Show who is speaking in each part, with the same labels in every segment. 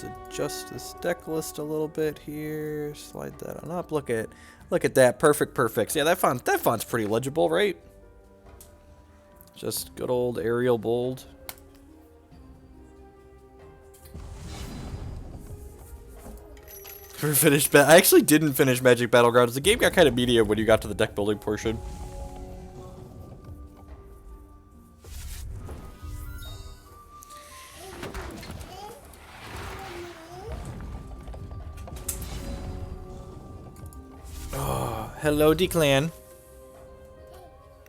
Speaker 1: adjust this deck list a little bit here. Slide that on up. Look at that. Perfect. Yeah, that font's pretty legible, right? Just good old Arial bold. I actually didn't finish Magic Battlegrounds. The game got kind of medium when you got to the deck building portion. Oh, hello, Declan.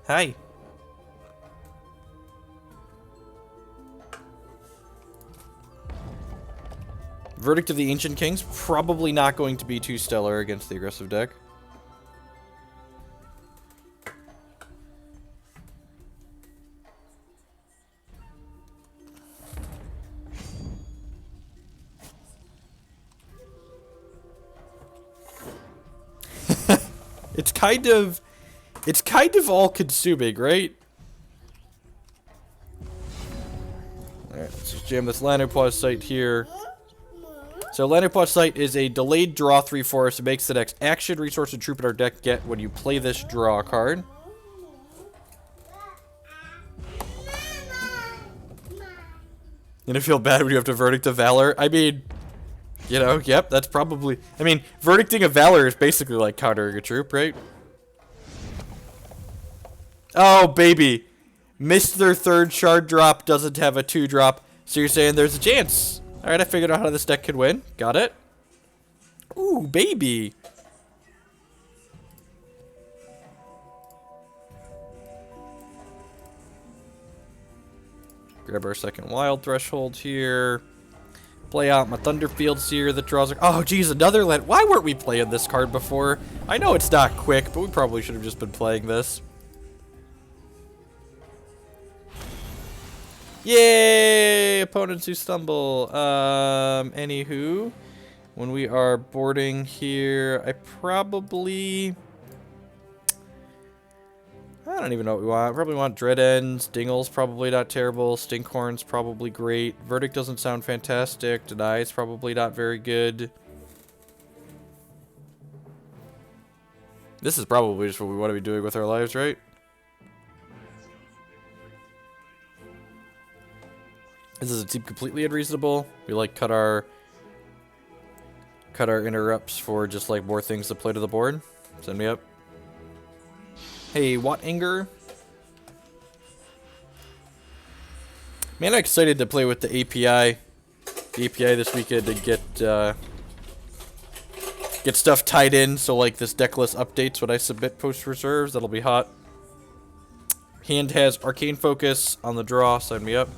Speaker 1: Hi. Verdict of the Ancient Kings, probably not going to be too stellar against the aggressive deck. It's kind of all consuming, right? Alright, let's just jam this Lanopost Sight here. So Lanopost Sight is a delayed draw 3 for us. It makes the next action, resource, and troop in our deck get when you play this draw card. Gonna feel bad when you have to Verdict of Valor. I mean, you know, yep, that's probably... I mean, Verdicting of Valor is basically like countering a troop, right? Oh, baby. Missed their 3rd shard drop, doesn't have a 2-drop. So you're saying there's a chance. Alright, I figured out how this deck could win. Got it. Ooh, baby. Grab our second wild threshold here. Play out my Thunderfield Seer that draws... Oh, geez, another land... Why weren't we playing this card before? I know it's not quick, but we probably should have just been playing this. Yay! Opponents who stumble. Anywho, when we are boarding here, I don't even know what we want. Probably want Dread Ends. Dingle's probably not terrible. Stinkhorn's probably great. Verdict doesn't sound fantastic. Deny's probably not very good. This is probably just what we want to be doing with our lives, right? This doesn't seem completely unreasonable. We like cut our interrupts for just like more things to play to the board. Send me up. Hey, Wattinger. Man, I'm excited to play with the API. The API this weekend to get stuff tied in. So like this deck list updates when I submit post reserves. That'll be hot. Hand has Arcane Focus on the draw. Sign me up.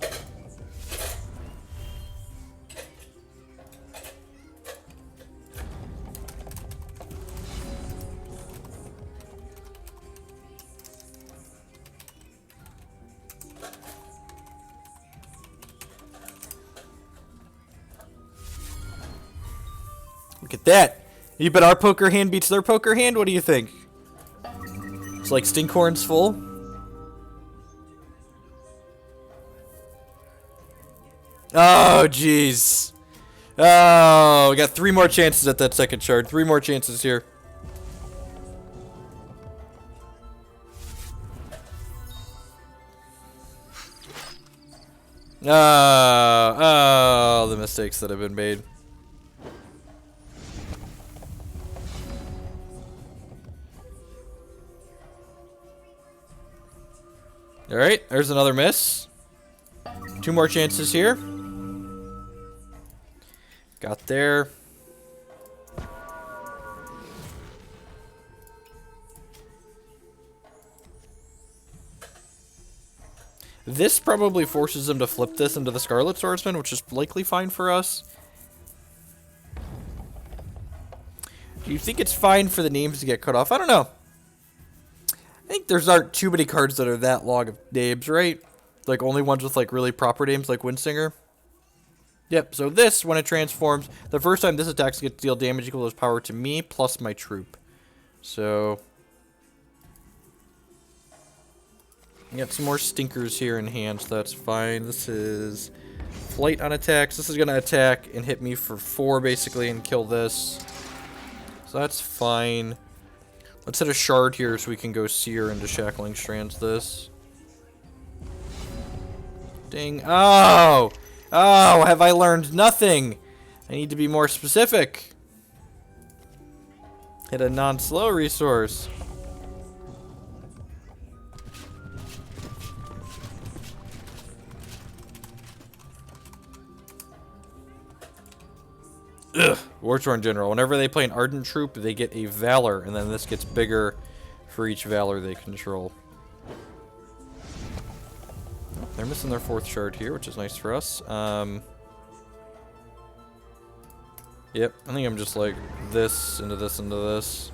Speaker 1: Look at that. You bet our poker hand beats their poker hand? What do you think? It's like Stinkhorn's full. Oh, jeez. Oh, we got 3 more chances at that second shard. 3 more chances here. Oh, the mistakes that have been made. Alright, there's another miss. 2 more chances here. Got there. This probably forces him to flip this into the Scarlet Swordsman, which is likely fine for us. Do you think it's fine for the names to get cut off? I don't know. I think there's not too many cards that are that long of names, right? Like only ones with like really proper names like Windsinger. Yep, so this, when it transforms, the first time this attacks gets deal damage equal to its power to me plus my troop. So got some more stinkers here in hand, so that's fine. This is light on attacks. This is going to attack and hit me for 4, basically, and kill this. So that's fine. Let's hit a shard here so we can go Seer into Shackling Strands this. Ding. Oh! Oh, have I learned nothing? I need to be more specific. Hit a non-slow resource. Ugh. Wartorn General. Whenever they play an Ardent Troop, they get a Valor, and then this gets bigger for each Valor they control. They're missing their 4th shard here, which is nice for us. Yep, I think I'm just like this, into this, into this.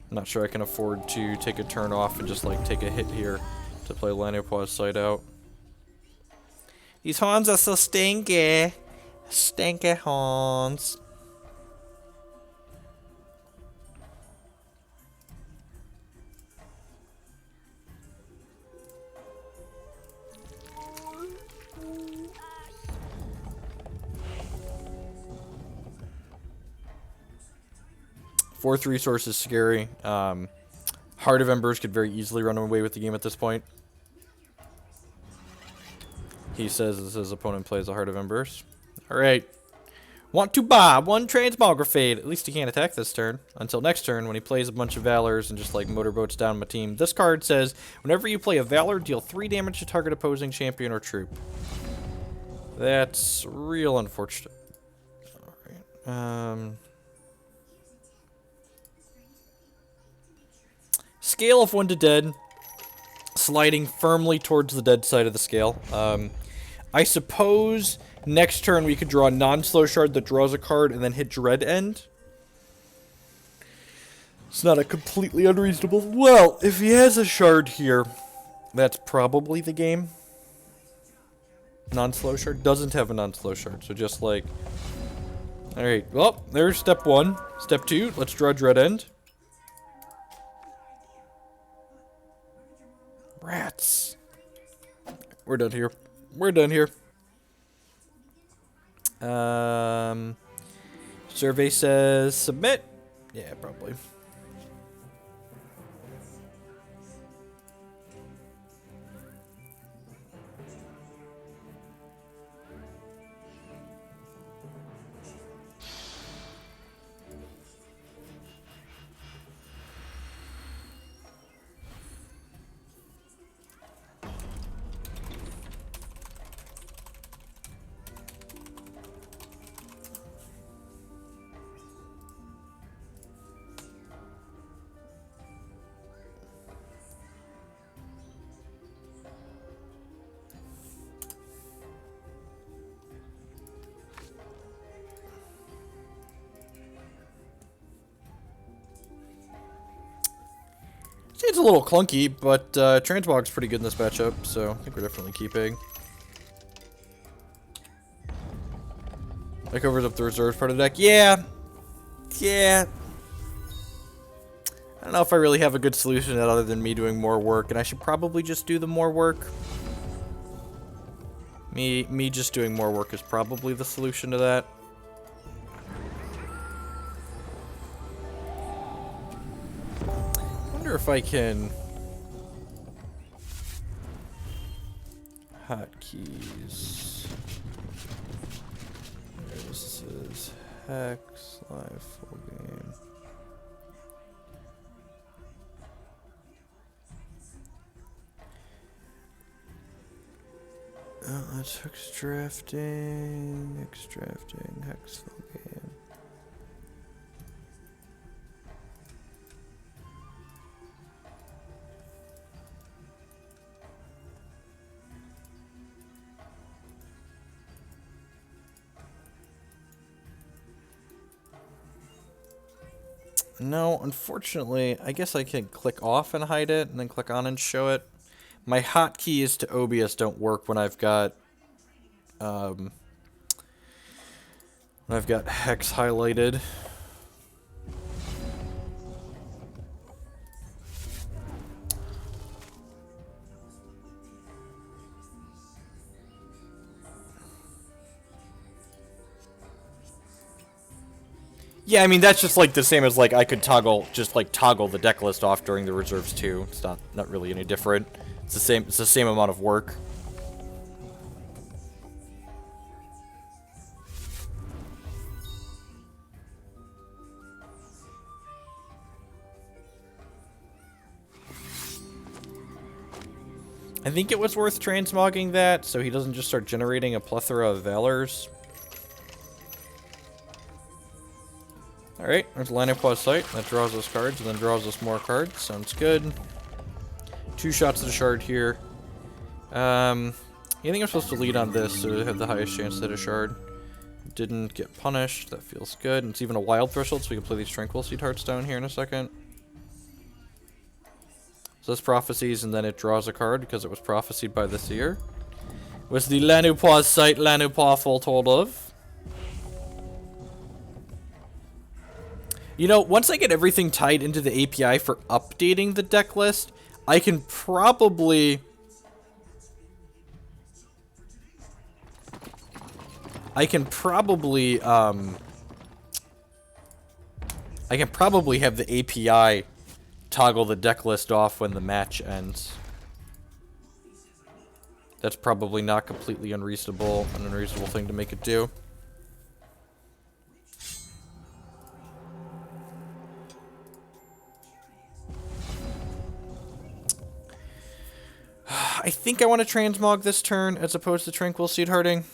Speaker 1: I'm not sure I can afford to take a turn off and just like take a hit here to play Laniopause side out. These Hawns are so stinky. Stinky Hawns. Fourth resource is scary. Heart of Embers could very easily run away with the game at this point. He says as his opponent plays a Heart of Embers. Alright. Want to buy 1 Transmogrifade. At least he can't attack this turn. Until next turn when he plays a bunch of Valors and just like motorboats down my team. This card says, whenever you play a Valor, deal 3 damage to target opposing champion or troop. That's real unfortunate. Alright. Scale of 1 to dead. Sliding firmly towards the dead side of the scale. I suppose next turn we could draw a non-slow shard that draws a card and then hit Dread End. It's not a completely unreasonable... Well, if he has a shard here, that's probably the game. Non-slow shard doesn't have a non-slow shard, so just like... Alright, well, there's step 1. Step 2, let's draw Dread End. Rats. We're done here. We're done here. Survey says submit. Yeah, probably. It's a little clunky, but Transmog's pretty good in this matchup, so I think we're definitely keeping. That covers up the reserves part of the deck. Yeah. Yeah. I don't know if I really have a good solution to that other than me doing more work, and I should probably just do the more work. Me just doing more work is probably the solution to that. I wonder if I can... Hotkeys. This is Hex, live full game. That's extracting, Hex full game. No, unfortunately, I guess I can click off and hide it, and then click on and show it. My hotkeys to OBS don't work when I've got Hex highlighted. Yeah, I mean, that's just, like, the same as, like, I could just, like, toggle the deck list off during the reserves, too. It's not really any different. It's the same amount of work. I think it was worth transmogging that, so he doesn't just start generating a plethora of Valors. Alright, there's Lanipois Sight. That draws us cards, and then draws us more cards. Sounds good. 2 shots of the shard here. I think I'm supposed to lead on this to have the highest chance to hit a shard. Didn't get punished. That feels good. And it's even a wild threshold, so we can play these Tranquil Seed Hearts down here in a second. So this Prophecies, and then it draws a card because it was prophesied by the Seer. Was the Lanipois Sight Lanipois foretold of? You know, once I get everything tied into the API for updating the deck list, I can probably... I can probably have the API toggle the deck list off when the match ends. That's probably not completely an unreasonable thing to make it do. I think I want to transmog this turn as opposed to Tranquil Seed Hearting.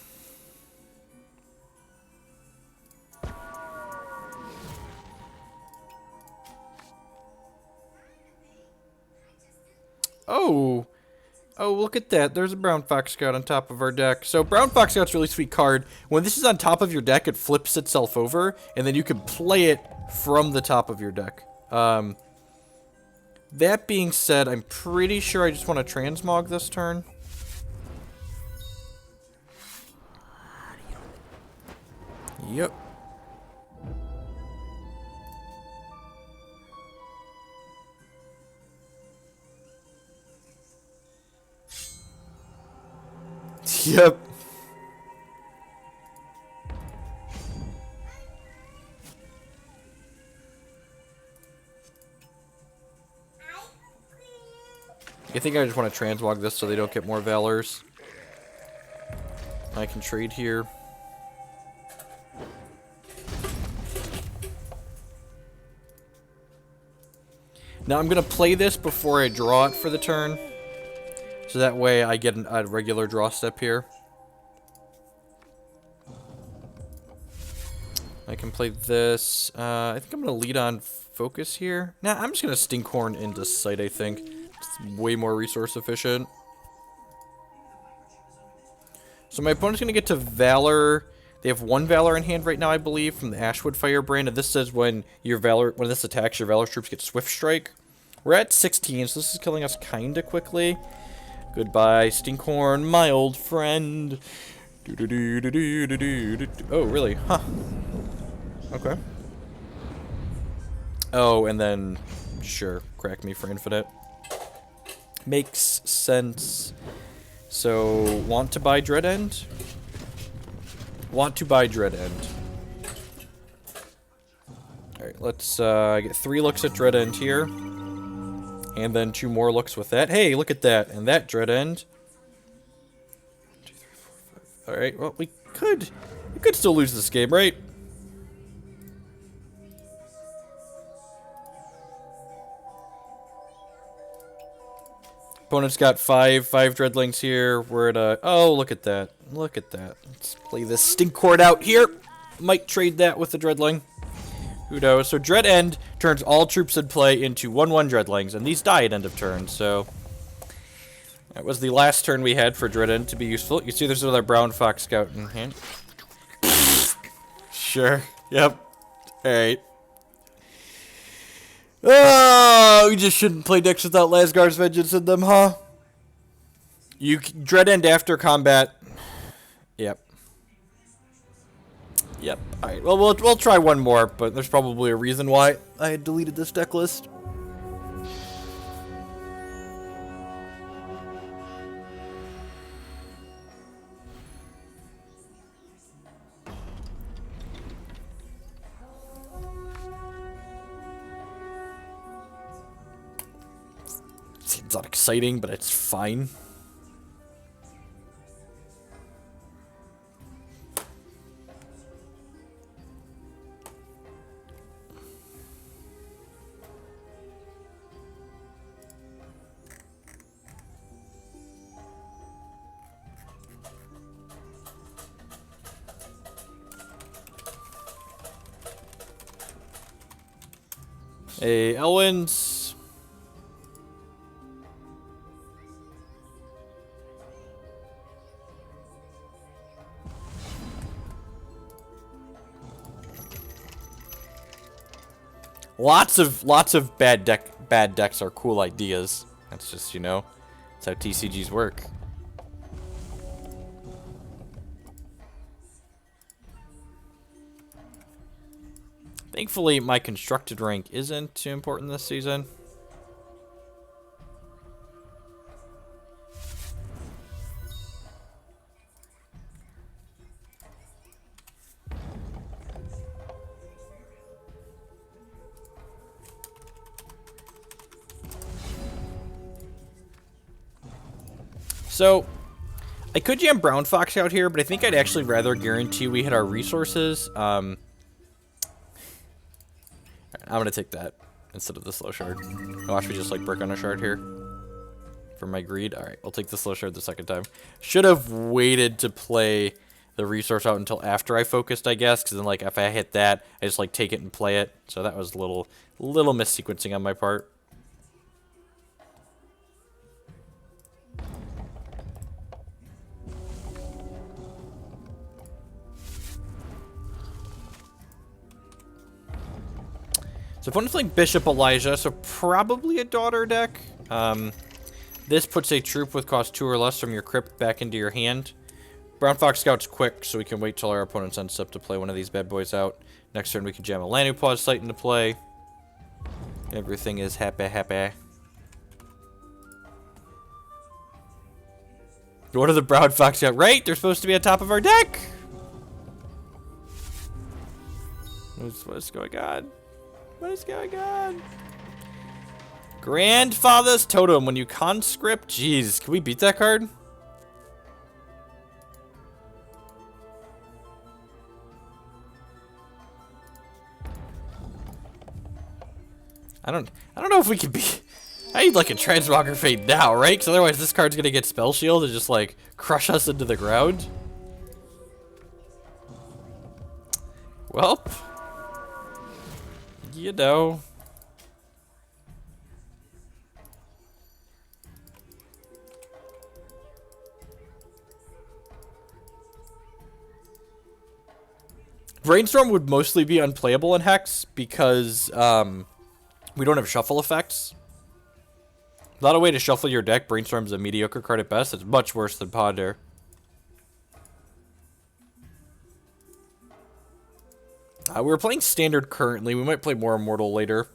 Speaker 1: Oh, look at that. There's a Brown Fox Scout on top of our deck. So Brown Fox Scout's a really sweet card. When this is on top of your deck, it flips itself over, and then you can play it from the top of your deck. That being said, I'm pretty sure I just want to transmog this turn. Yep. Yep. I think I just want to transmog this so they don't get more Valors. I can trade here. Now I'm going to play this before I draw it for the turn. So that way I get a regular draw step here. I can play this. I think I'm going to lead on Focus here. Nah, I'm just going to Stinkhorn into Sight, I think. It's way more resource efficient. So my opponent's going to get to Valor. They have 1 Valor in hand right now, I believe, from the Ashwood Firebrand. And this says when this attacks, your Valor troops get Swift Strike. We're at 16, so this is killing us kind of quickly. Goodbye, Stinkhorn, my old friend. Oh, really? Huh. Okay. Oh, and then, sure, crack me for infinite. Makes sense. So, want to buy Dread End? Want to buy Dread End. Alright, let's get 3 looks at Dread End here. And then 2 more looks with that. Hey, look at that. And that Dread End. 2, 3, 4, 5. Alright, well, we could still lose this game, right? Opponent's got 5 Dreadlings here. We're at a... Oh, look at that. Look at that. Let's play this Stinkcord out here. Might trade that with the Dreadling. Who knows? So Dread End turns all troops in play into 1/1 Dreadlings, and these die at end of turn, so... That was the last turn we had for Dread End to be useful. You see there's another Brown Fox Scout in hand. Sure. Yep. Alright. Oh, we just shouldn't play decks without Lasgar's Vengeance in them, huh? You Dread End after combat. Yep. Yep. Alright, well, we'll try one more, but there's probably a reason why I had deleted this deck list. It's not exciting, but it's fine. Hey, Elwins. Lots of bad decks are cool ideas. That's just, you know, that's how TCGs work. Thankfully, my constructed rank isn't too important this season. So, I could jam Brown Fox out here, but I think I'd actually rather guarantee we hit our resources. I'm gonna take that instead of the slow shard. Watch me just like brick on a shard here for my greed. All right, we'll take the slow shard the second time. Should have waited to play the resource out until after I focused, I guess, because then like if I hit that, I just like take it and play it. So that was a little missequencing on my part. So opponent's playing Bishop Elijah, so probably a Daughter deck. This puts a troop with cost 2 or less from your crypt back into your hand. Brown Fox Scout's quick, so we can wait till our opponent's ends up to play one of these bad boys out. Next turn we can jam a Lanu Site into play. Everything is happy. What are the Brown Fox Scout? Right? They're supposed to be on top of our deck! What's going on? What is going on? Grandfather's Totem. When you conscript... Jeez, can we beat that card? I don't know if we can beat... I need like a Transmogger Fate now, right? Because otherwise this card's going to get Spell Shield and just like crush us into the ground. Well... You know. Brainstorm would mostly be unplayable in Hex because we don't have shuffle effects. Not a way to shuffle your deck. Brainstorm's a mediocre card at best. It's much worse than Ponder. We're playing Standard currently. We might play more Immortal later.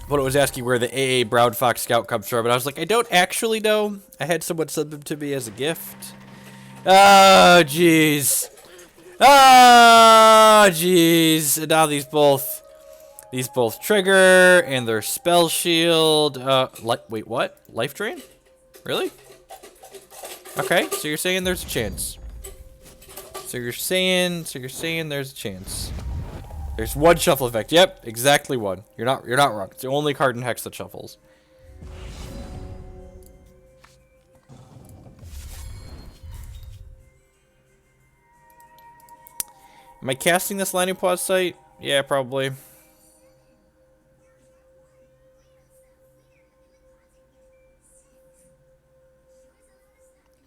Speaker 1: But it was asking where the AA Brown Fox Scout comes from, and I was like, I don't actually know. I had someone send them to me as a gift. Oh, jeez. Oh, jeez. And now these both trigger, and their spell shield. Wait, what? Life drain? Really? Okay, so you're saying there's a chance. So you're saying there's a chance. There's one shuffle effect. Yep, exactly one. You're not wrong. It's the only card in Hex that shuffles. Am I casting this Lanu site? Yeah, probably.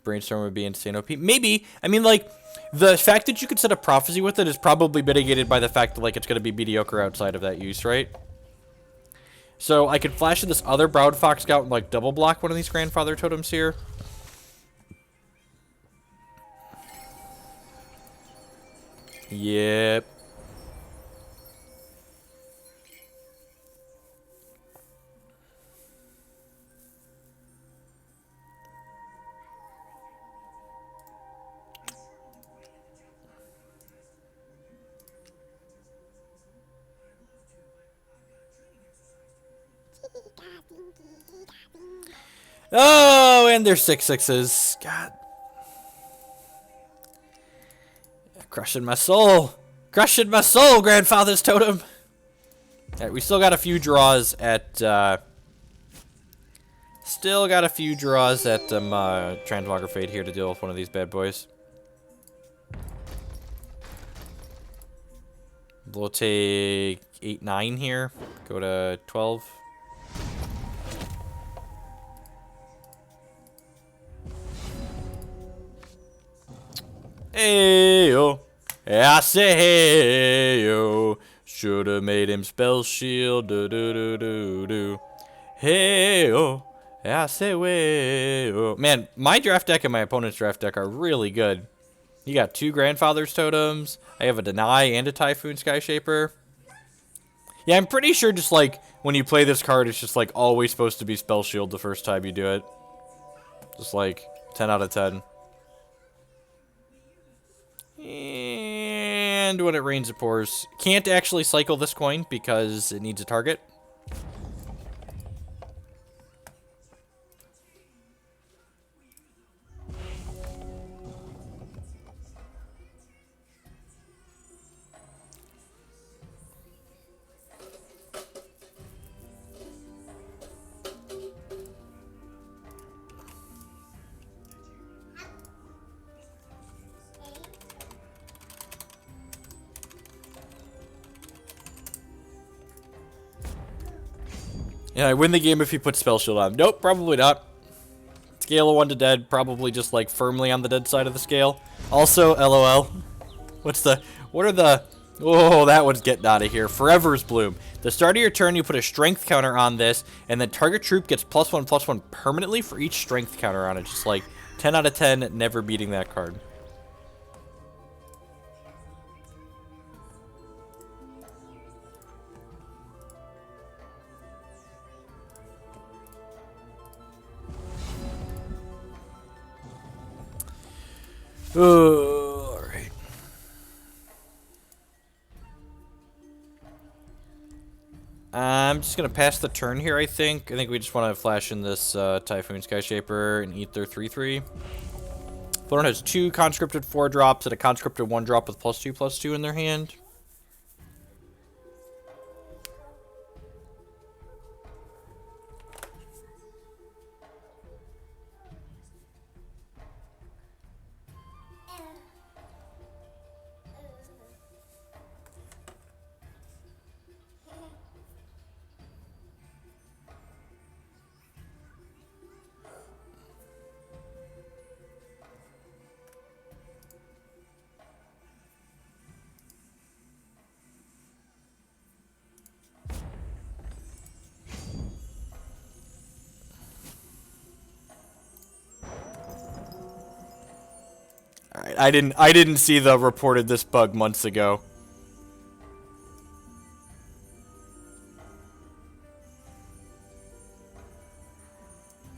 Speaker 1: Brainstorm would be insane OP. Maybe. I mean, like, the fact that you could set a prophecy with it is probably mitigated by the fact that, like, it's going to be mediocre outside of that use, right? So I could flash in this other Brown Fox Scout and, like, double block one of these Grandfather Totems here. Yep. Oh, and they're 6/6s. God. Crushing my soul. Crushing my soul, Grandfather's Totem. Alright, we still got a few draws at, Transmogre Fate here to deal with one of these bad boys. We'll take 8, 9 here. Go to 12. Hey-yo. I say hey-yo. Should've made him spell shield. Do-do-do-do-do. Hey-yo. I say way-yo. Man, my draft deck and my opponent's draft deck are really good. You got 2 Grandfather's Totems. I have a Deny and a Typhoon Skyshaper. Yeah, I'm pretty sure just, like, when you play this card, it's just, like, always supposed to be Spell Shield the first time you do it. Just, like, 10 out of 10. And when it rains, it pours. Can't actually cycle this coin because it needs a target. Yeah, I win the game if he puts Spell Shield on. Nope, probably not. Scale of 1 to dead, probably just like firmly on the dead side of the scale. Also, LOL. What are the... Oh, that one's getting out of here. Forever's Bloom. The start of your turn, you put a strength counter on this, and then target troop gets +1/+1 permanently for each strength counter on it. Just like 10 out of 10, never beating that card. Alright. I'm just going to pass the turn here, I think. I think we just want to flash in this Typhoon Skyshaper and eat their 3/3. Opponent has 2 conscripted 4-drops and a conscripted 1-drop with +2/+2 in their hand. Alright, I didn't see the reported this bug months ago.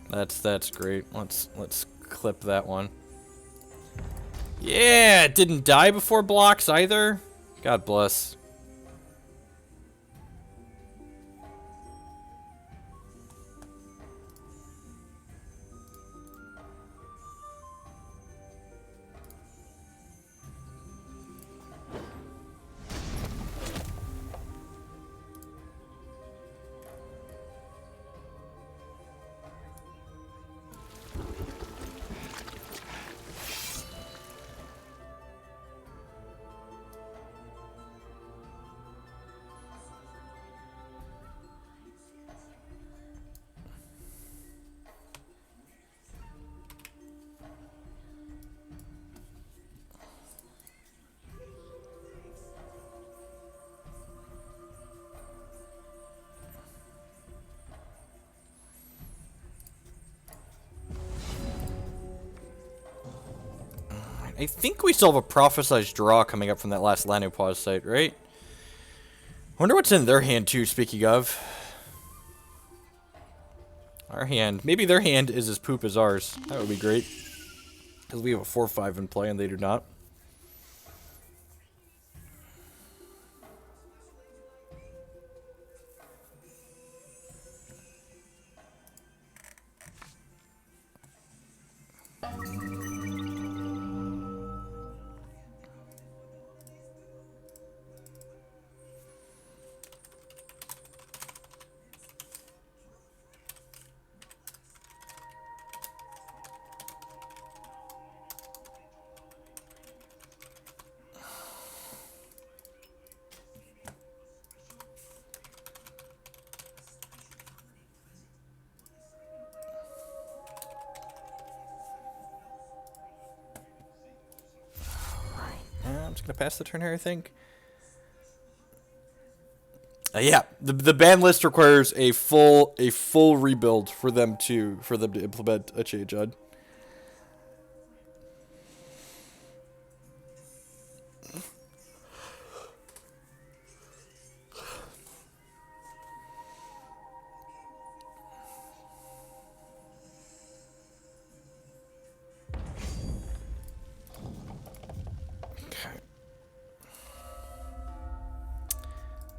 Speaker 1: That's great. Let's clip that one. Yeah, it didn't die before blocks either. God bless. I think we still have a prophesized draw coming up from that last Lanopause site, right? Wonder what's in their hand too, speaking of. Our hand. Maybe their hand is as poop as ours. That would be great. Because we have a 4-5 in play and they do not. just gonna pass the turn here, I think. Yeah, the ban list requires a full rebuild for them to implement a change on.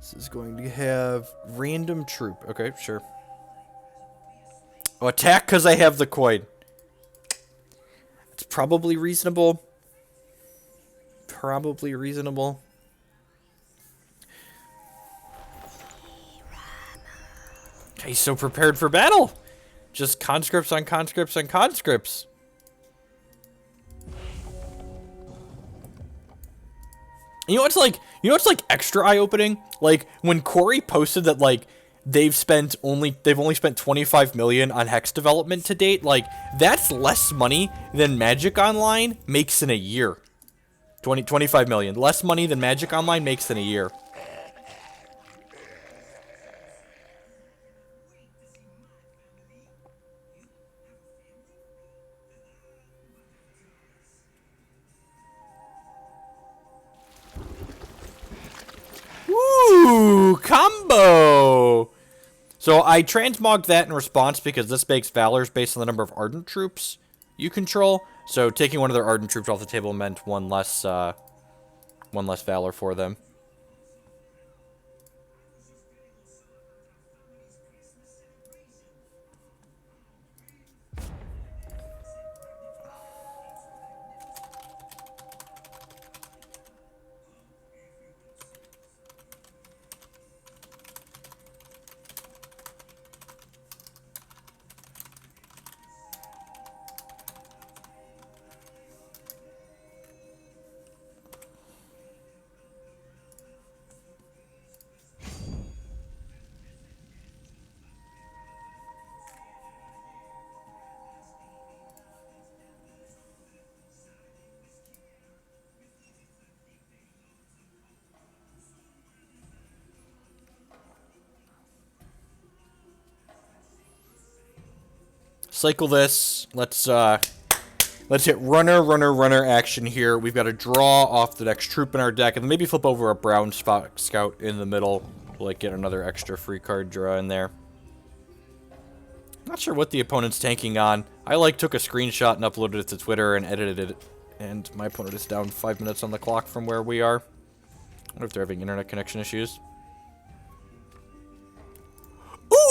Speaker 1: This is going to have random troop. Okay, sure. Oh, attack because I have the coin. It's probably reasonable. Probably reasonable. Okay, so prepared for battle. Just conscripts on conscripts on conscripts. You know what's like? You know what's like extra eye-opening? Like when Corey posted that like they've only spent 25 million on Hex development to date. Like that's less money than Magic Online makes in a year. 25 million less money than Magic Online makes in a year. Ooh, combo! So I transmogged that in response because this makes Valors based on the number of Ardent troops you control. So taking one of their Ardent troops off the table meant one less Valor for them. Cycle this. Let's hit runner action here. We've got to draw off the next troop in our deck, and then maybe flip over a brown scout in the middle. We'll, like, get another extra free card draw in there. Not sure what the opponent's tanking on. I, like, took a screenshot and uploaded it to Twitter and edited it, and my opponent is down 5 minutes on the clock from where we are. I wonder if they're having internet connection issues.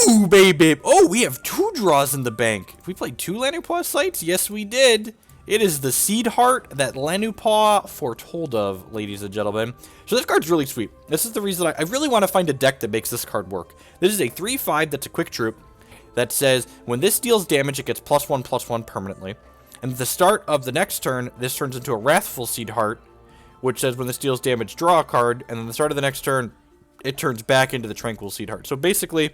Speaker 1: Ooh, baby! Oh, we have 2 draws in the bank. We played 2 Lanu-Paw sites? Yes, we did. It is the Seed Heart that Lanu-Paw foretold of, ladies and gentlemen. So this card's really sweet. This is the reason I really want to find a deck that makes this card work. This is a 3/5 that's a quick troop that says, when this deals damage, it gets +1/+1 permanently. And at the start of the next turn, this turns into a Wrathful Seed Heart, which says when this deals damage, draw a card. And then at the start of the next turn, it turns back into the Tranquil Seed Heart. So basically,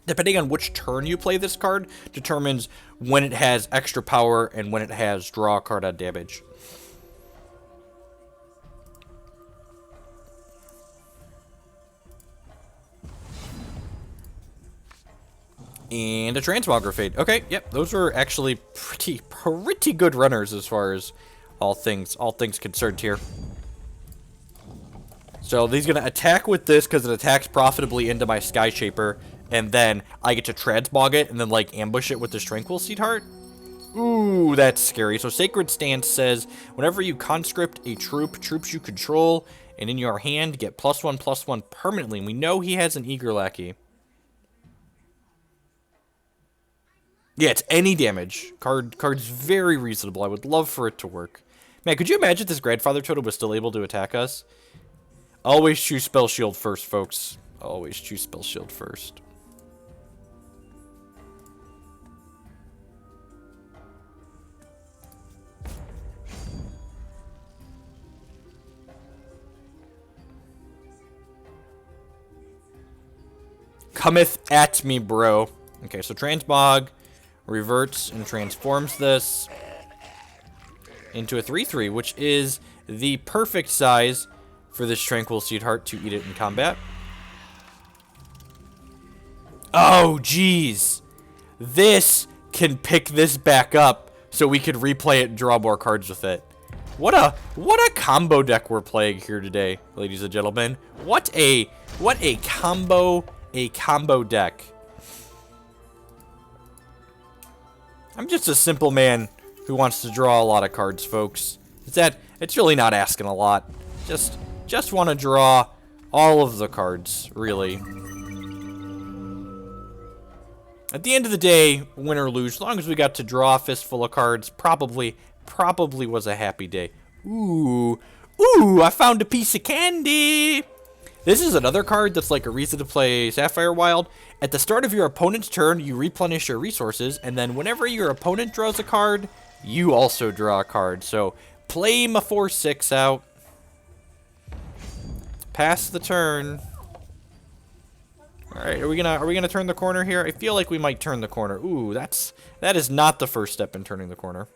Speaker 1: depending on which turn you play this card, determines when it has extra power and when it has draw a card on damage. And a Transmogriphate. Okay, yep, those were actually pretty good runners as far as all things concerned here. So he's gonna attack with this because it attacks profitably into my Sky Shaper. And then I get to transmog it and then, like, ambush it with this Tranquil Seed Heart. Ooh, that's scary. So Sacred Stance says, whenever you conscript a troops you control, and in your hand, get +1/+1 permanently. And we know he has an Eager Lackey. Yeah, it's any damage. Card's very reasonable. I would love for it to work. Man, could you imagine if this Grandfather Totem was still able to attack us? Always choose Spell Shield first, folks. Always choose Spell Shield first. Cometh at me, bro. Okay, so Transmog reverts and transforms this into a 3/3, which is the perfect size for this Tranquil Seed Heart to eat it in combat. Oh, jeez. This can pick this back up so we could replay it and draw more cards with it. What a combo deck we're playing here today, ladies and gentlemen. What a combo deck. I'm just a simple man who wants to draw a lot of cards, folks. It's really not asking a lot. Just want to draw all of the cards, really. At the end of the day, win or lose, as long as we got to draw a fistful of cards, probably was a happy day. Ooh, I found a piece of candy. This is another card that's like a reason to play Sapphire Wild. At the start of your opponent's turn, you replenish your resources, and then whenever your opponent draws a card, you also draw a card. So, play my 4/6 out. Pass the turn. All right, are we gonna turn the corner here? I feel like we might turn the corner. Ooh, that is not the first step in turning the corner.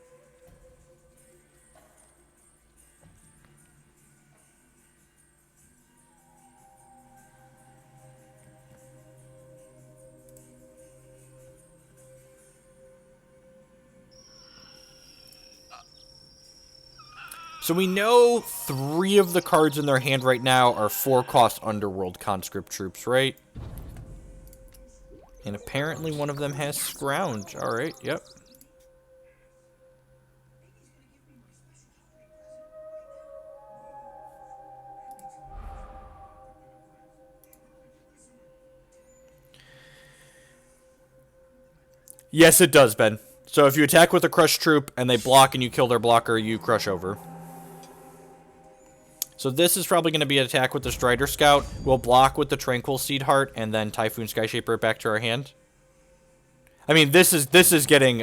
Speaker 1: So we know 3 of the cards in their hand right now are 4-cost Underworld Conscript troops, right? And apparently one of them has Scrounge. Alright, yep. Yes, it does, Ben. So if you attack with a Crush troop and they block and you kill their blocker, you crush over. So this is probably going to be an attack with the Strider Scout. We'll block with the Tranquil Seed Heart and then Typhoon Skyshaper back to our hand. I mean, this is getting,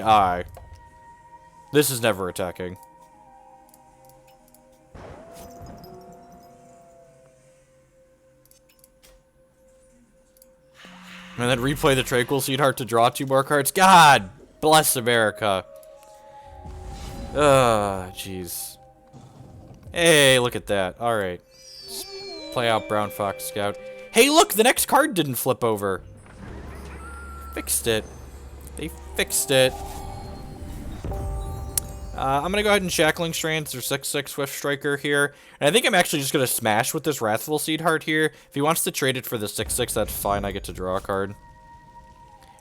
Speaker 1: this is never attacking. And then replay the Tranquil Seed Heart to draw 2 more cards. God bless America. Jeez. Hey, look at that. Alright. Play out Brown Fox Scout. Hey, look! The next card didn't flip over. Fixed it. They fixed it. I'm gonna go ahead and Shackling Strands or 6/6 Swift Striker here. And I think I'm actually just gonna smash with this Wrathful Seed Heart here. If he wants to trade it for the 6/6, that's fine. I get to draw a card.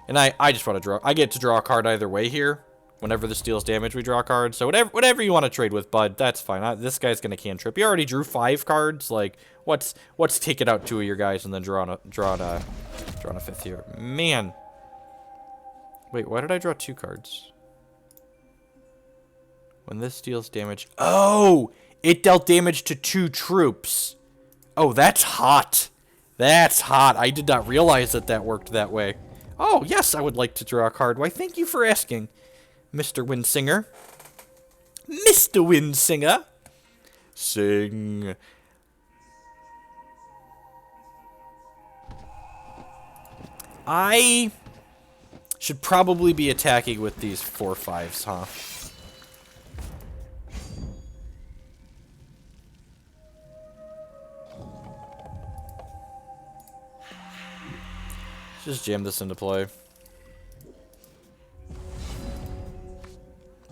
Speaker 1: And I just want to draw. I get to draw a card either way here. Whenever this deals damage, we draw a card. So whatever you want to trade with, bud, that's fine. This guy's gonna cantrip. He already drew 5 cards. Like, what's taking out 2 of your guys and then drawing a 5th here? Man. Wait, why did I draw 2 cards? When this deals damage, oh, it dealt damage to 2 troops. Oh, that's hot. That's hot. I did not realize that worked that way. Oh, yes, I would like to draw a card. Why, thank you for asking, Mr. Windsinger. Mr. Windsinger. Sing. I should probably be attacking with these 4/5s, huh? Just jam this into play.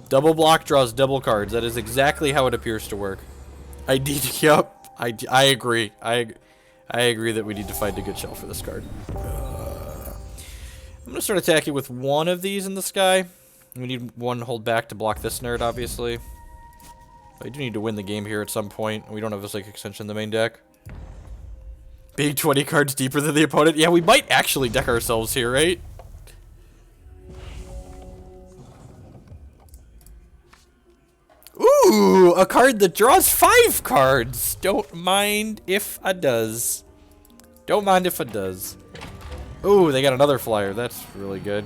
Speaker 1: Double block draws double cards. That is exactly how it appears to work. I agree. I agree that we need to find a good shell for this card. I'm going to start attacking with one of these in the sky. We need one hold back to block this nerd, obviously. I do need to win the game here at some point. We don't have a Psychic Extension in the main deck. Being 20 cards deeper than the opponent. Yeah, we might actually deck ourselves here, right? Ooh, a card that draws 5 cards. Don't mind if it does. Don't mind if it does. Ooh, they got another flyer. That's really good.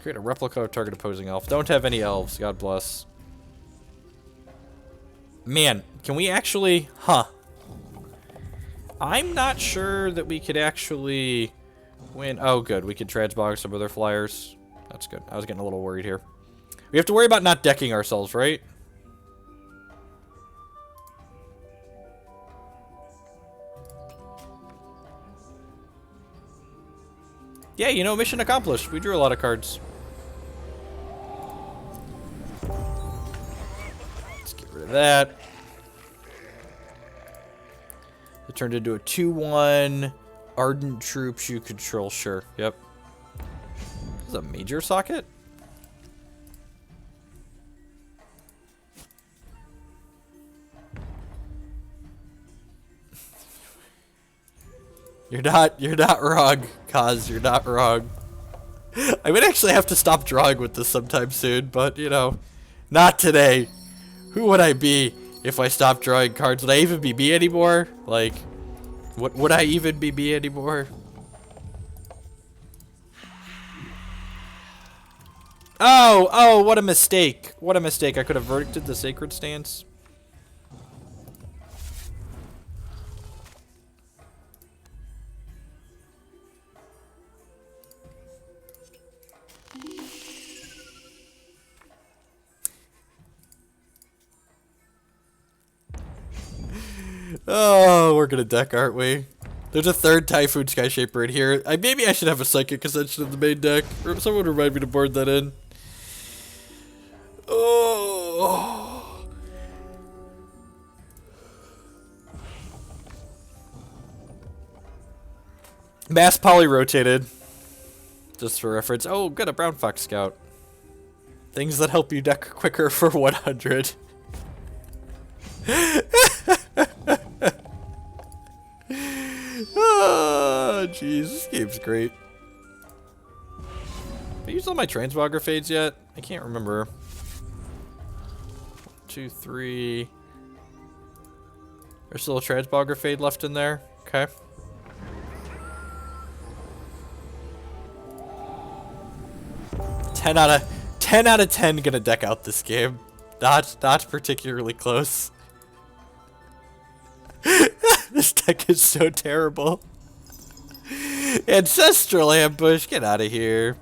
Speaker 1: Create a replica of target opposing elf. Don't have any elves. God bless. Man, can we actually... Huh. I'm not sure that we could actually win. Oh, good. We could transbog some of their flyers. That's good. I was getting a little worried here. We have to worry about not decking ourselves, right? Yeah, you know, mission accomplished. We drew a lot of cards. Let's get rid of that. It turned into a 2/1. Ardent Troops you control. Sure. Yep. This is a major socket? You're not wrong, Kaz, you're not wrong. I would actually have to stop drawing with this sometime soon, but, you know, not today. Who would I be if I stopped drawing cards? Would I even be me anymore? Like, what would I even be me anymore? Oh, what a mistake. What a mistake. I could have verdicted the Sacred Stance. Oh, we're gonna deck, aren't we? There's a third Typhoon Skyshaper in here. Maybe I should have a Psychic Ascension in the main deck. Someone remind me to board that in. Oh. Mass Poly rotated. Just for reference. Oh, good, a Brown Fox Scout. Things that help you deck quicker for 100. Oh, jeez, this game's great. Have I used all my Transmogrifades yet? I can't remember. 1, 2, 3. There's still a Transmogrifade left in there. Okay. Ten out of 10 gonna deck out this game. Not particularly close. This deck is so terrible. Ancestral Ambush, get out of here.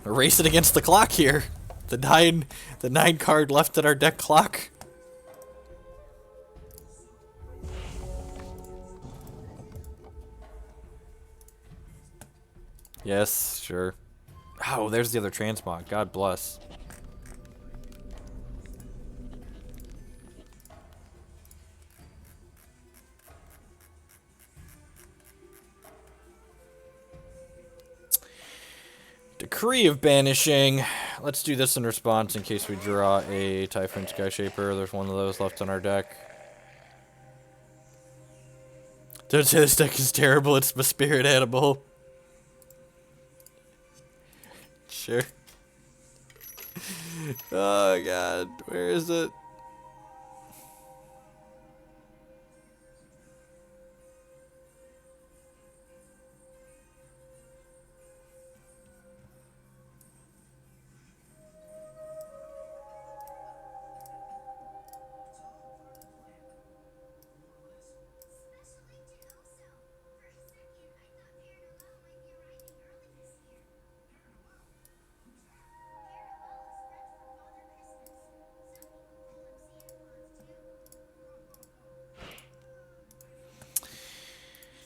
Speaker 1: We're racing against the clock here. The nine card left in our deck clock. Yes, sure. Oh, there's the other transmog. God bless. Decree of Banishing. Let's do this in response in case we draw a Typhoon Skyshaper. There's one of those left on our deck. Don't say this deck is terrible. It's my spirit animal. Sure. Oh god, where is it?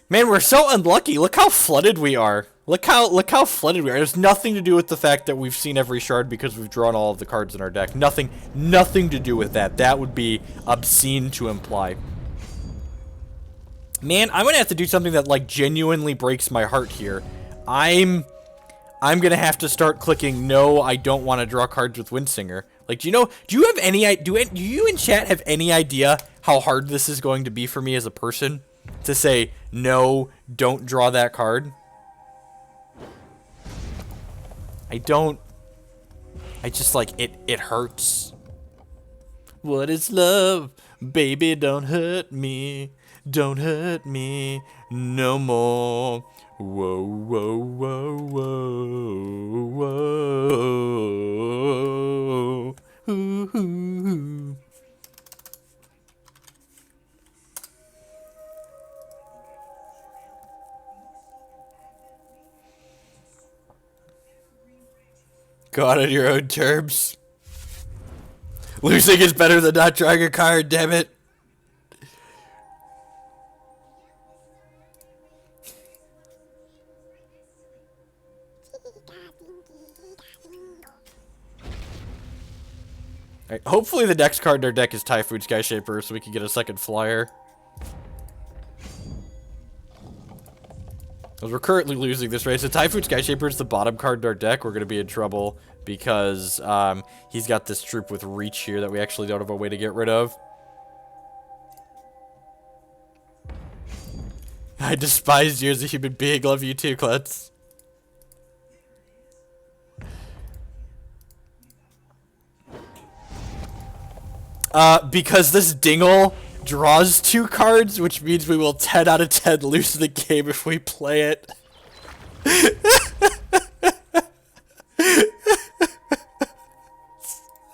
Speaker 1: Man, we're so unlucky. Look how flooded we are. Look how flooded we are. It has nothing to do with the fact that we've seen every shard because we've drawn all of the cards in our deck. Nothing to do with that. That would be obscene to imply. Man, I'm gonna have to do something that like genuinely breaks my heart here. I'm gonna have to start clicking no, I don't want to draw cards with Windsinger. Like, do you have any do you in chat have any idea how hard this is going to be for me as a person? To say, no, don't draw that card. I just like, it hurts. What is love? Baby, don't hurt me. Don't hurt me no more. Whoa, whoa, whoa, whoa, whoa. Ooh, ooh, ooh. Go out on your own terms. Losing is better than not drawing a card, damn it. Alright, hopefully the next card in our deck is Typhoon Skyshaper so we can get a second flyer. Because we're currently losing this race. If Typhoon Skyshaper is the bottom card in our deck, we're going to be in trouble. Because he's got this troop with reach here that we actually don't have a way to get rid of. I despise you as a human being. Love you too, Klutz. Because this Dingle draws 2 cards, which means we will 10 out of 10 lose the game if we play it.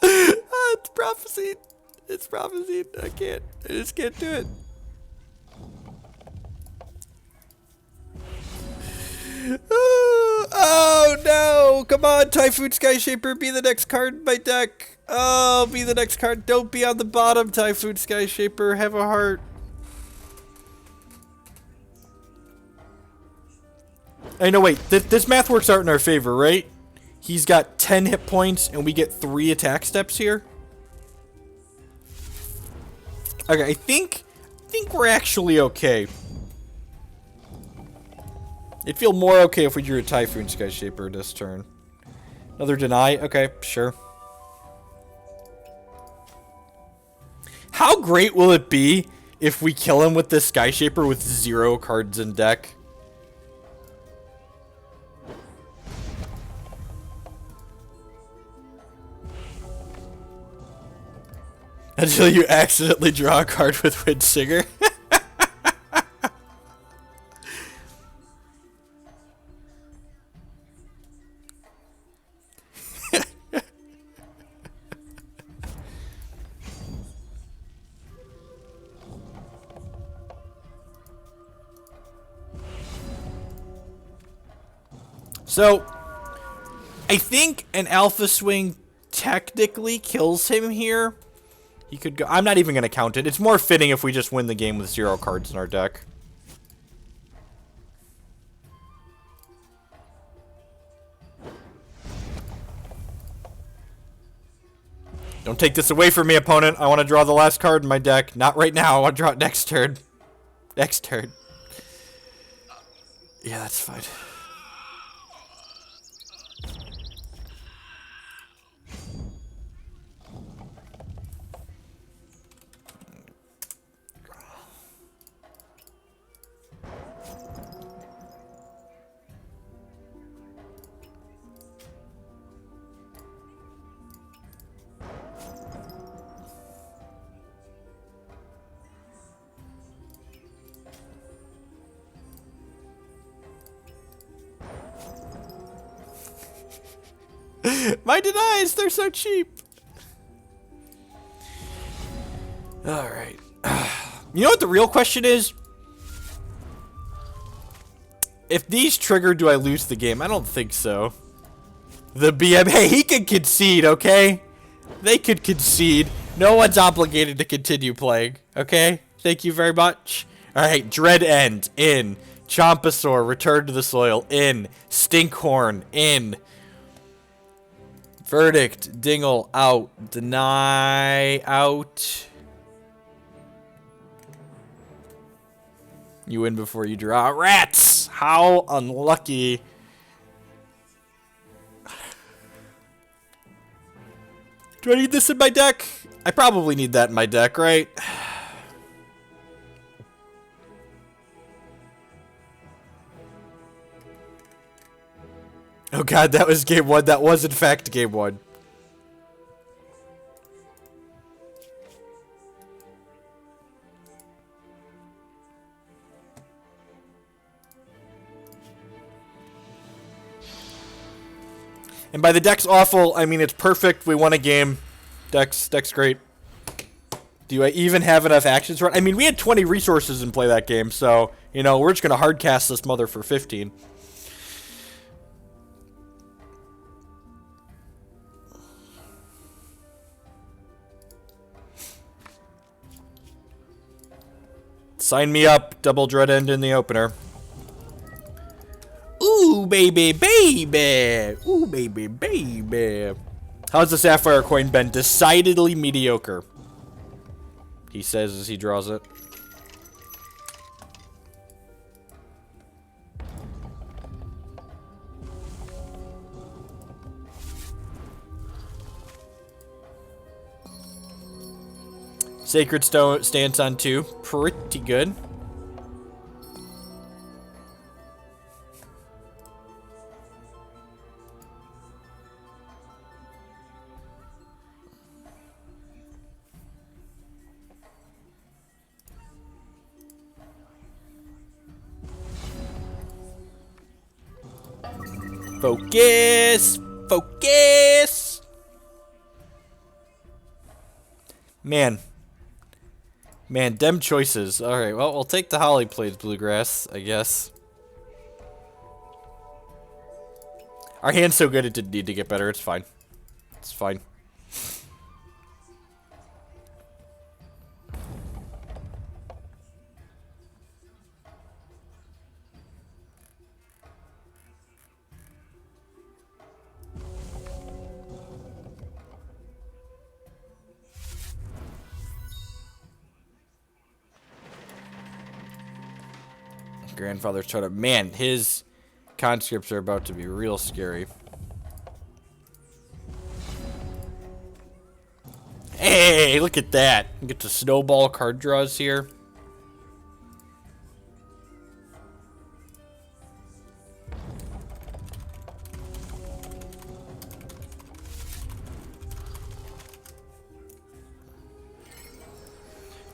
Speaker 1: It's prophesied. It's prophesied. I just can't do it. Oh no! Come on, Typhoon Skyshaper, be the next card in my deck. Oh, be the next card. Don't be on the bottom, Typhoon Skyshaper. Have a heart. I know, wait. This math works out in our favor, right? He's got 10 hit points, and we get 3 attack steps here. Okay, I think we're actually okay. It'd feel more okay if we drew a Typhoon Skyshaper this turn. Another deny? Okay, sure. How great will it be if we kill him with this Skyshaper with 0 cards in deck? Until you accidentally draw a card with Windsinger. So, I think an Alpha Swing technically kills him here. He could go. I'm not even going to count it. It's more fitting if we just win the game with 0 cards in our deck. Don't take this away from me, opponent. I want to draw the last card in my deck. Not right now. I want to draw it next turn. Next turn. Yeah, that's fine. My denies, they're so cheap. Alright. You know what the real question is? If these trigger, do I lose the game? I don't think so. The BM, hey, he can concede, okay? They could concede. No one's obligated to continue playing, okay? Thank you very much. Alright, Dread End, in. Chompasaur, Return to the Soil, in. Stinkhorn, in. Verdict, Dingle, out. Deny, out. You win before you draw. Rats! How unlucky. Do I need this in my deck? I probably need that in my deck, right? Oh god, that was game 1. That was in fact game 1. And by the deck's awful, I mean it's perfect. We won a game. Deck's great. Do I even have enough actions run? I mean, we had 20 resources in play that game, so, you know, we're just going to hard cast this mother for 15. Sign me up. Double Dread End in the opener. Ooh, baby, baby. Ooh, baby, baby. How's the Sapphire coin been? Decidedly mediocre. He says as he draws it. Sacred Stone stance on 2. Pretty good. Focus! Focus! Man. Man, dem choices. Alright, well, we'll take the Holly Plains Bluegrass, I guess. Our hand's so good it didn't need to get better. It's fine. It's fine. Grandfather's totem. Man, his conscripts are about to be real scary. Hey, look at that. We get to snowball card draws here.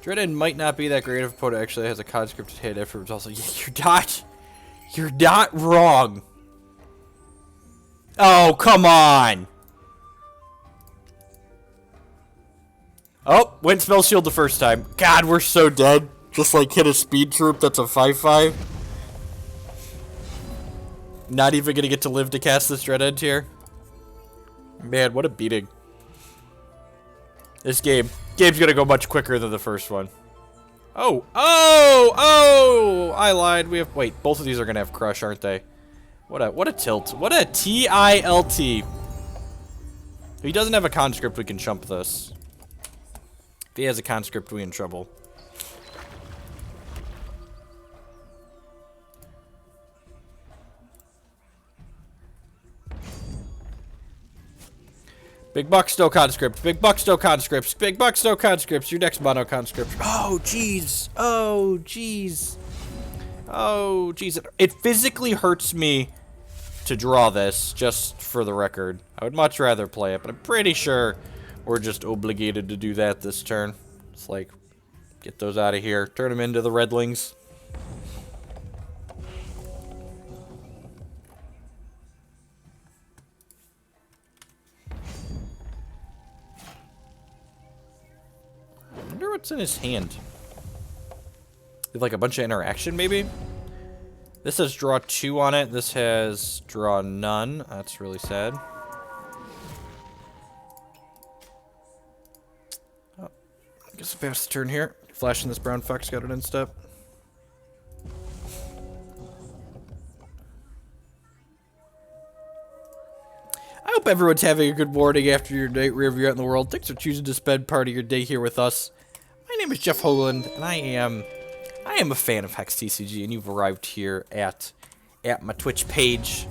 Speaker 1: Dreaded might not be that great of a opponent. Actually has a conscripted hit afterwards. Also, yeah, you're not wrong. Oh, come on. Oh, went spell shield the first time. God, we're so dead. Just like hit a speed troop that's a 5/5. Not even gonna get to live to cast this Dreaded here. Man, what a beating. This game's gonna go much quicker than the first one. Oh, I lied. Wait, both of these are gonna have crush, aren't they? What a tilt. What a tilt. If he doesn't have a conscript, we can chump this. If he has a conscript, we in trouble. Big Buck, no conscript. Big Buck, no conscripts. Big Buck, no conscripts. Your next mono conscript. Oh, jeez. Oh, jeez. Oh, jeez. It physically hurts me to draw this, just for the record. I would much rather play it, but I'm pretty sure we're just obligated to do that this turn. It's like, get those out of here. Turn them into the Redlings. I wonder what's in his hand. Like a bunch of interaction, maybe? This has draw 2 on it. This has draw none. That's really sad. Oh, I guess I pass the turn here. Flashing this brown fox got an instep. I hope everyone's having a good morning after your night wherever you're at in the world. Thanks for choosing to spend part of your day here with us. My name is Jeff Hoagland, and I am a fan of Hex TCG, and you've arrived here at my Twitch page.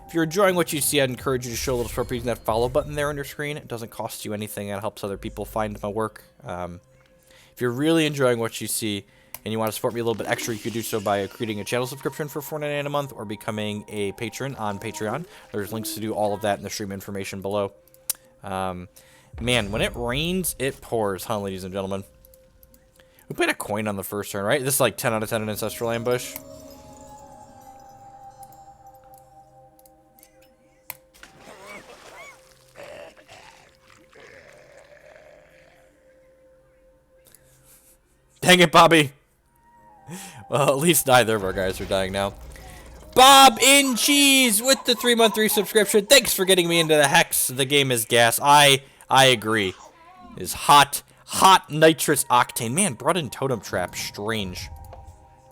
Speaker 1: If you're enjoying what you see, I'd encourage you to show a little support using that follow button there on your screen. It doesn't cost you anything, and it helps other people find my work. If you're really enjoying what you see and you want to support me a little bit extra, you could do so by creating a channel subscription for $4.99 a month or becoming a patron on Patreon. There's links to do all of that in the stream information below. Man, when it rains, it pours, huh, ladies and gentlemen? We played a coin on the first turn, right? This is like 10 out of 10 in Ancestral Ambush. Dang it, Bobby. Well, at least neither of our guys are dying now. Bob in Cheese with the 3-month resubscription. Thanks for getting me into the Hex. The game is gas. I agree. It is hot. Hot Nitrous Octane. Man, brought in Totem Trap. Strange.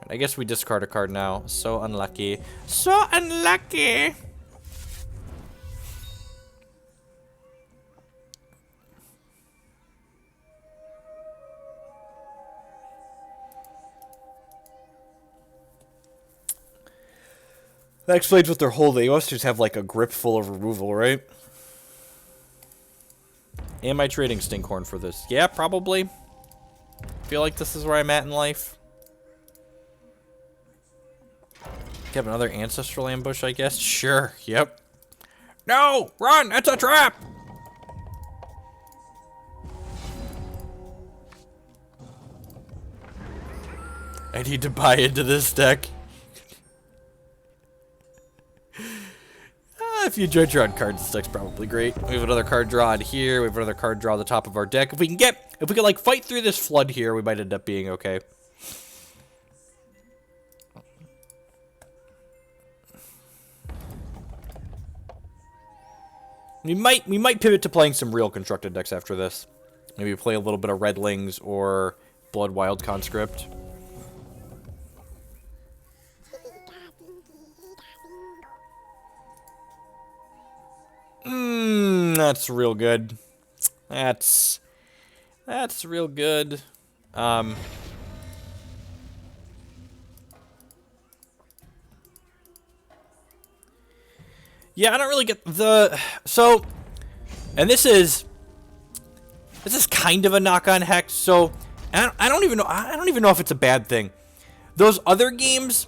Speaker 1: I guess we discard a card now. So unlucky. So unlucky. That explains what they're holding. They must just have like a grip full of removal, right? Am I trading Stinkhorn for this? Yeah, probably. Feel like this is where I'm at in life. Have another Ancestral Ambush, I guess? Sure, yep. No! Run! It's a trap! I need to buy into this deck. If you enjoyed drawing cards, this deck's probably great. We have another card draw on here. We have another card draw on the top of our deck. If we can like fight through this flood here, we might end up being okay. We might pivot to playing some real constructed decks after this. Maybe play a little bit of Redlings or Blood Wild Conscript. That's real good. That's real good. Yeah, I don't really get the and this is kind of a knock on Hex. So I don't even know if it's a bad thing. Those other games,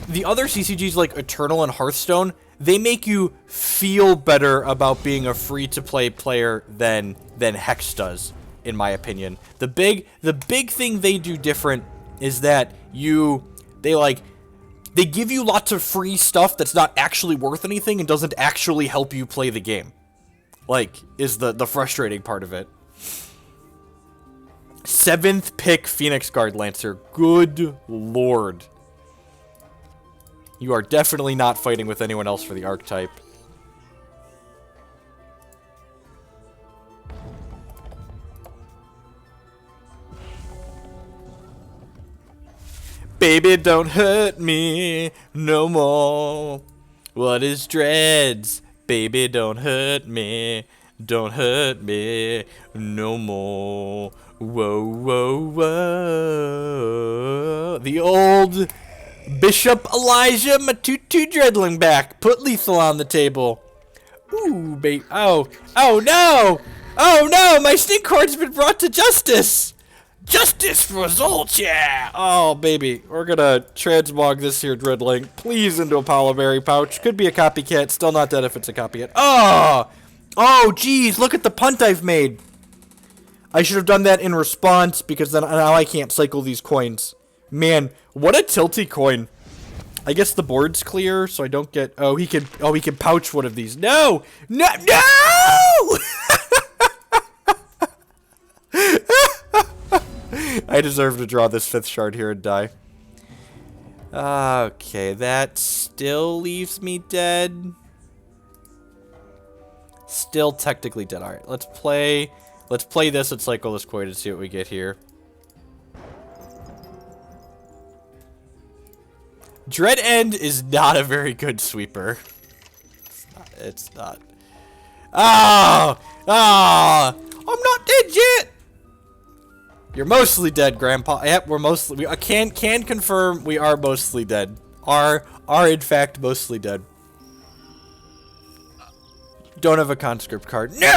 Speaker 1: the other CCGs like Eternal and Hearthstone, they make you feel better about being a free-to-play player than Hex does, in my opinion. The big thing they do different is that they give you lots of free stuff that's not actually worth anything and doesn't actually help you play the game. Like, is the frustrating part of it. 7th pick Phoenix Guard Lancer. Good lord. You are definitely not fighting with anyone else for the archetype. Baby, don't hurt me no more. What is dreads? Baby, don't hurt me. Don't hurt me no more. Whoa, whoa, whoa. The old Bishop Elijah Matutu Dreadling back. Put lethal on the table. Ooh, baby. Oh no! Oh no! My Stinkhorn's been brought to justice! Justice results, yeah! Oh, baby. We're gonna transmog this here Dreadling. Please into a Polyberry pouch. Could be a copycat. Still not dead if it's a copycat. Oh! Oh, geez. Look at the punt I've made. I should have done that in response because then now I can't cycle these coins. Man, what a tilty coin. I guess the board's clear, so I don't get... Oh, he can pouch one of these. No! No! No! I deserve to draw this 5th shard here and die. Okay, that still leaves me dead. Still technically dead. Alright, let's play this and cycle this coin and see what we get here. Dread End is not a very good sweeper. It's not. Oh! Oh! I'm not dead yet! You're mostly dead, Grandpa. Yep, we're mostly... I can confirm we are mostly dead. Are in fact mostly dead. Don't have a conscript card. No!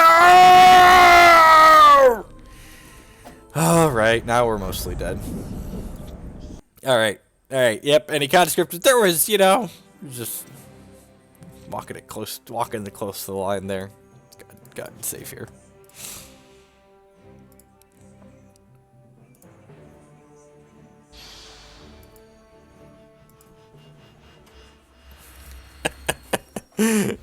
Speaker 1: Alright, now we're mostly dead. Alright. Alright, yep, any conscript. There was, you know, just walking close to the line there. Got safe here.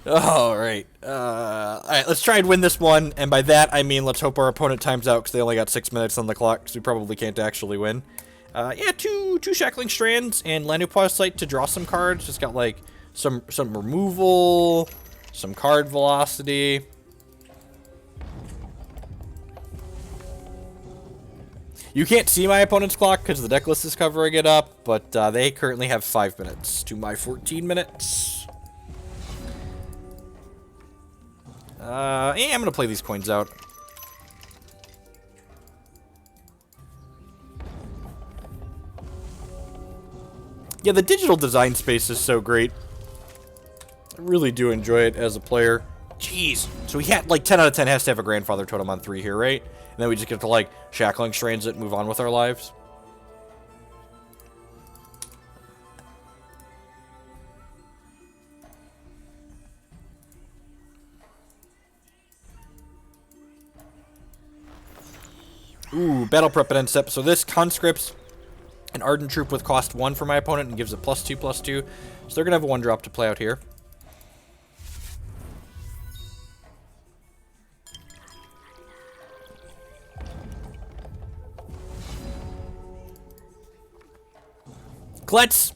Speaker 1: Alright, let's try and win this one, and by that I mean let's hope our opponent times out because they only got 6 minutes on the clock, because we probably can't actually win. Yeah, two Shackling Strands and Lanupaw's Sight to draw some cards. Just got like some removal, some card velocity. You can't see my opponent's clock because the deck list is covering it up, but they currently have 5 minutes to my 14 minutes. Yeah, I'm going to play these coins out. Yeah, the digital design space is so great. I really do enjoy it as a player. Jeez. So we had, like, 10 out of 10 has to have a grandfather totem on 3 here, right? And then we just get to, like, Shackling Strands it and move on with our lives. Ooh, Battle Prep and End. So this conscripts an Ardent Troop with cost 1 for my opponent and gives it +2/+2. So they're going to have a 1-drop to play out here. Klutz,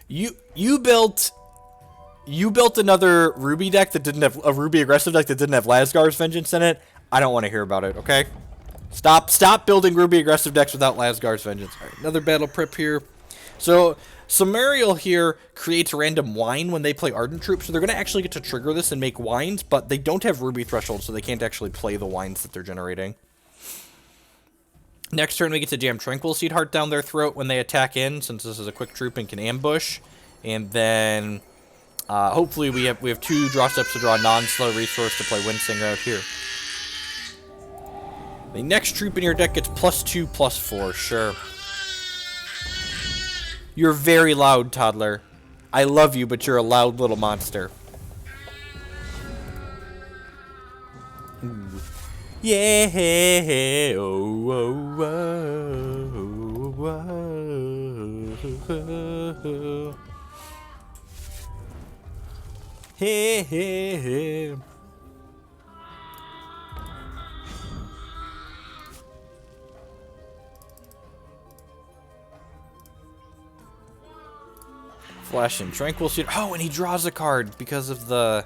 Speaker 1: you built another Ruby deck that didn't have a Ruby aggressive deck that didn't have Lasgar's Vengeance in it. I don't want to hear about it, okay? Stop building Ruby aggressive decks without Lasgar's Vengeance. All right, another Battle Prep here. So Sumerial here creates random wine when they play Ardent Troop, so they're going to actually get to trigger this and make wines, but they don't have Ruby Threshold, so they can't actually play the wines that they're generating. Next turn, we get to jam Tranquil Seed Heart down their throat when they attack in, since this is a quick troop and can ambush. And then, hopefully, we have 2 draw steps to draw a non-slow resource to play Windsinger out here. The next troop in your deck gets +2/+4, sure. You're very loud, toddler. I love you, but you're a loud little monster. Ooh. Yeah, oh, oh, oh, oh. Hey, hey, hey. Flash and Tranquil Seed. Oh, and he draws a card because of the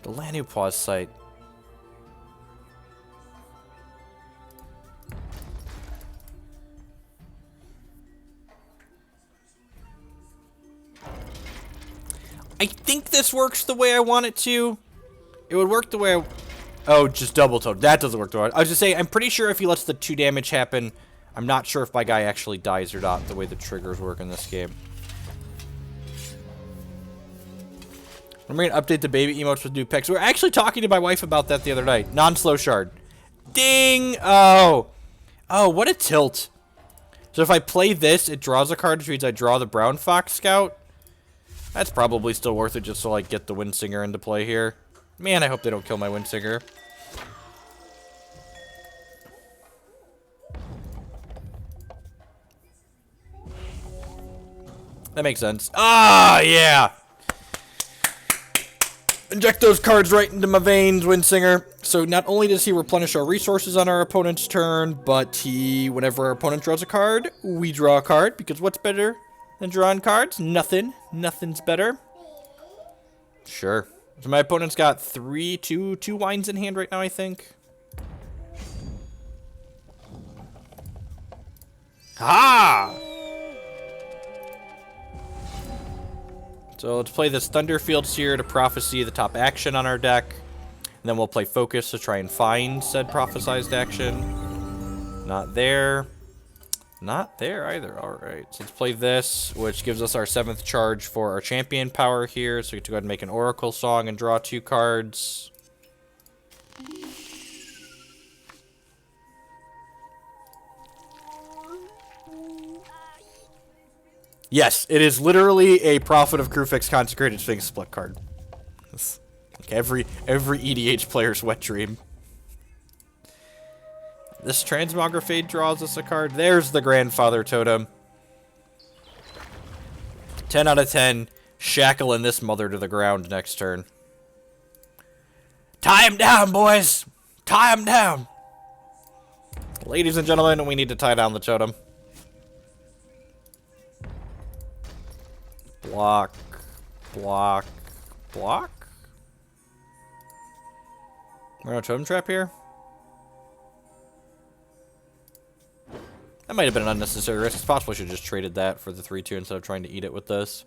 Speaker 1: Lanu-Pause site. I think this works the way I want it to. It would work the way I... Oh, just double toad. That doesn't work the way I was just saying, I'm pretty sure if he lets the 2 damage happen, I'm not sure if my guy actually dies or not, the way the triggers work in this game. I'm going to update the baby emotes with new picks. We were actually talking to my wife about that the other night. Non-slow shard. Ding! Oh. Oh, what a tilt. So if I play this, it draws a card, which means I draw the Brown Fox Scout. That's probably still worth it just to, like, get the Windsinger into play here. Man, I hope they don't kill my Windsinger. That makes sense. Ah, yeah! Inject those cards right into my veins, Windsinger. So not only does he replenish our resources on our opponent's turn, but whenever our opponent draws a card, we draw a card, because what's better than drawing cards? Nothing. Nothing's better. Sure. So my opponent's got two wines in hand right now, I think. Ha! So let's play this Thunderfield Seer to Prophecy the top action on our deck. And then we'll play Focus to try and find said prophesized action. Not there. Not there either. Alright, so let's play this, which gives us our 7th charge for our champion power here. So we get to go ahead and make an Oracle Song and draw 2 cards. Yes, it is literally a Prophet of Kruphix Consecrated Sphinx split card. It's like every EDH player's wet dream. This Transmogrifade draws us a card. There's the Grandfather Totem. 10 out of 10. Shackling this mother to the ground next turn. Tie him down, boys! Tie him down! Ladies and gentlemen, we need to tie down the totem. Block. Block. Block? We're on a totem trap here? That might have been an unnecessary risk. It's possible I should have just traded that for the 3-2 instead of trying to eat it with this.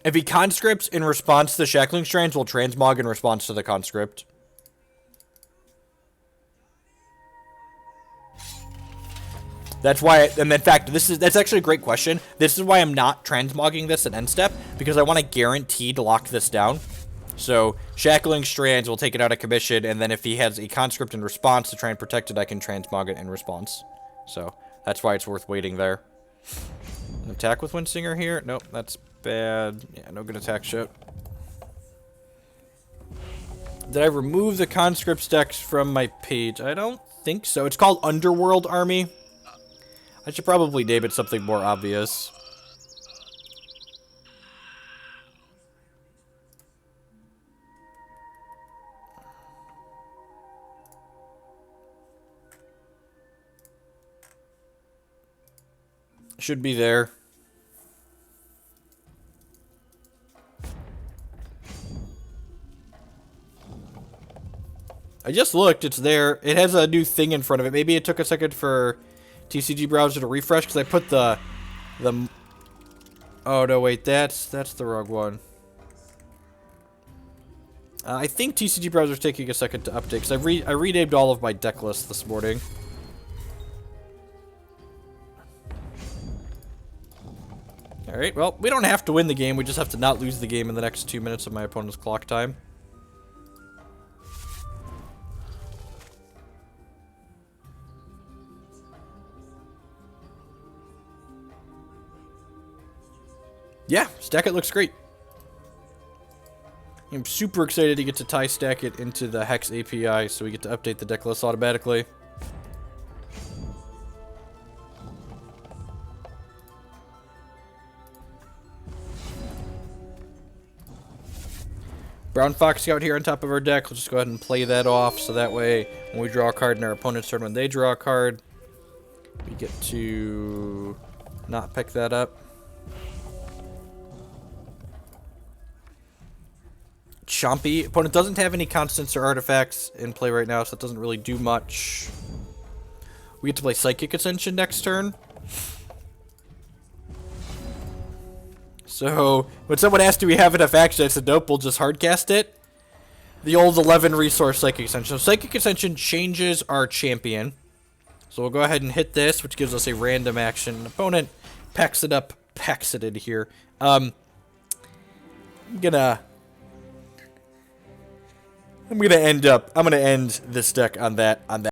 Speaker 1: If he conscripts in response to the Shackling Strands, we'll transmog in response to the conscript. That's why, and in fact, that's actually a great question. This is why I'm not transmogging this at end step, because I want to guarantee to lock this down. So, Shackling Strands will take it out of commission, and then if he has a conscript in response to try and protect it, I can transmog it in response. So, that's why it's worth waiting there. Attack with Windsinger here? Nope, that's bad. Yeah, no good attack shot. Did I remove the conscript stacks from my page? I don't think so. It's called Underworld Army. I should probably name it something more obvious. Should be there. I just looked, it's there. It has a new thing in front of it. Maybe it took a second for TCG browser to refresh because I put the oh no, wait, that's the wrong one. I think TCG browser is taking a second to update because I renamed all of my deck lists this morning. Alright, well, we don't have to win the game, we just have to not lose the game in the next 2 minutes of my opponent's clock time. Yeah, stack it looks great. I'm super excited to get to tie stack it into the Hex API so we get to update the deck list automatically. Brown Fox Scout here on top of our deck. We'll just go ahead and play that off so that way when we draw a card in our opponent's turn when they draw a card, we get to not pick that up. Chompy. Opponent doesn't have any constants or artifacts in play right now, so it doesn't really do much. We get to play Psychic Ascension next turn. So, when someone asked, do we have enough action, I said, nope, we'll just hardcast it. The old 11 resource Psychic Ascension. So, Psychic Ascension changes our champion. So, we'll go ahead and hit this, which gives us a random action. Opponent packs it up, packs it in here. I'm gonna end this deck on that